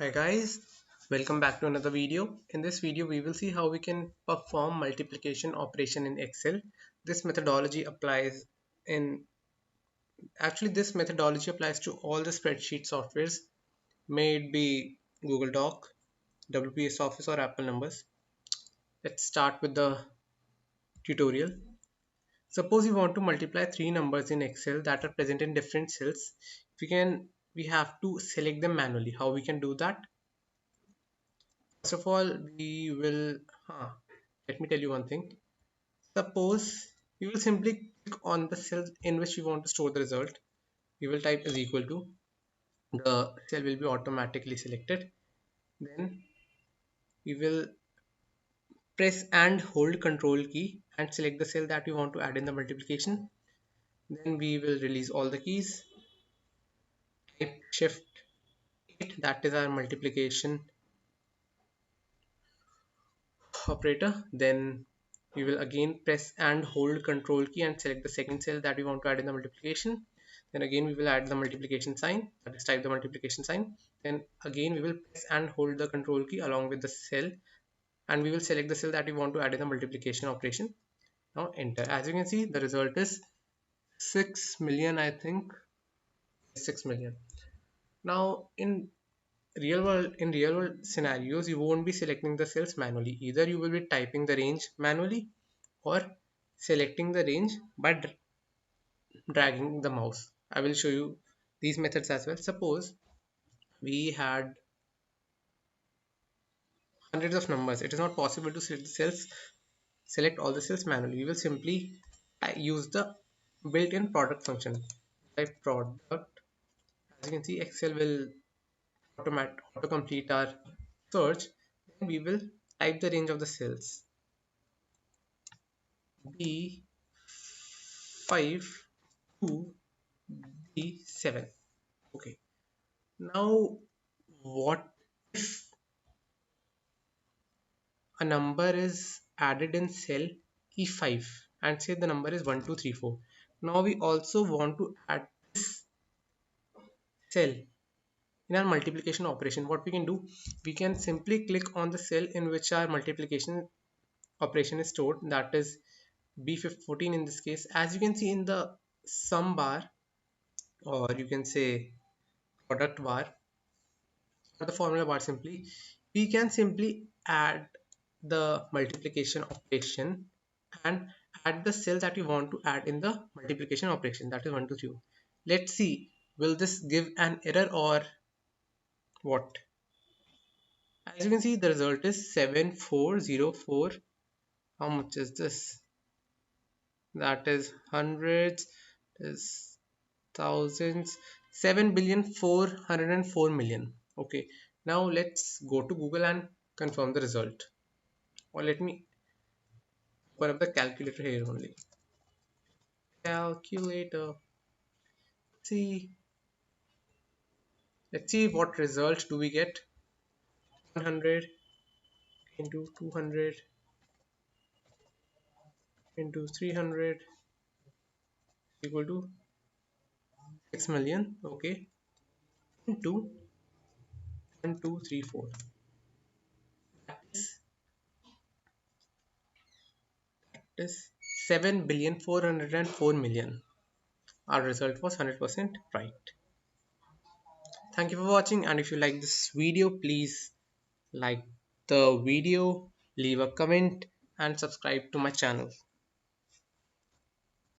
Hi guys, welcome back to another video. In this video we will see how we can perform multiplication operation in Excel. This methodology applies in this methodology applies to all the spreadsheet softwares, may it be Google Doc, WPS Office or Apple Numbers. Let's start with the tutorial. Suppose you want to multiply three numbers in Excel that are present in different cells. We have to select them manually. How we can do that? First of all, we will, let me tell you one thing. Suppose you will simply click on the cell in which you want to store the result. You will type is equal to, the cell will be automatically selected. Then we will press and hold control key and select the cell that we want to add in the multiplication. Then we will release all the keys, type shift 8, that is our multiplication operator. Then we will again press and hold control key and select the second cell that we want to add in the multiplication. Then again we will add the multiplication sign, that is type the multiplication sign. Then again we will press and hold the control key along with the cell, and we will select the cell that we want to add in the multiplication operation. Now enter. As you can see, the result is 6 million, I think 6 million. Now in real world scenarios, you won't be selecting the cells manually. Either you will be typing the range manually or selecting the range by dragging the mouse. I will show you these methods as well. Suppose we had hundreds of numbers. It is not possible to select all the cells manually. We will simply use the built-in product function. Type product. As you can see, Excel will auto complete our search. Then we will type the range of the cells. B5 to B7. Okay. Now, what if a number is added in cell E5 and say the number is 1234? Now we also want to add this cell in our multiplication operation. What we can do, we can simply click on the cell in which our multiplication operation is stored, that is B14 in this case. As you can see in the sum bar, or you can say product bar, or the formula bar, simply we can simply add the multiplication operation and add the cell that we want to add in the multiplication operation, that is 1 2 3. Let's see, will this give an error or what? As you can see, the result is 7404. How much is this? That is hundreds, is thousands, 7,404,000,000. Okay, now let's go to Google and confirm the result. Or let me open up the calculator here only. Calculator. See, let's see what result do we get. 100 into 200 into 300 equal to 6 million. Okay, into 1 2 3 4. That is 7,404,000,000. Our result was 100% right. Thank you for watching, and if you like this video, please like the video, leave a comment and subscribe to my channel.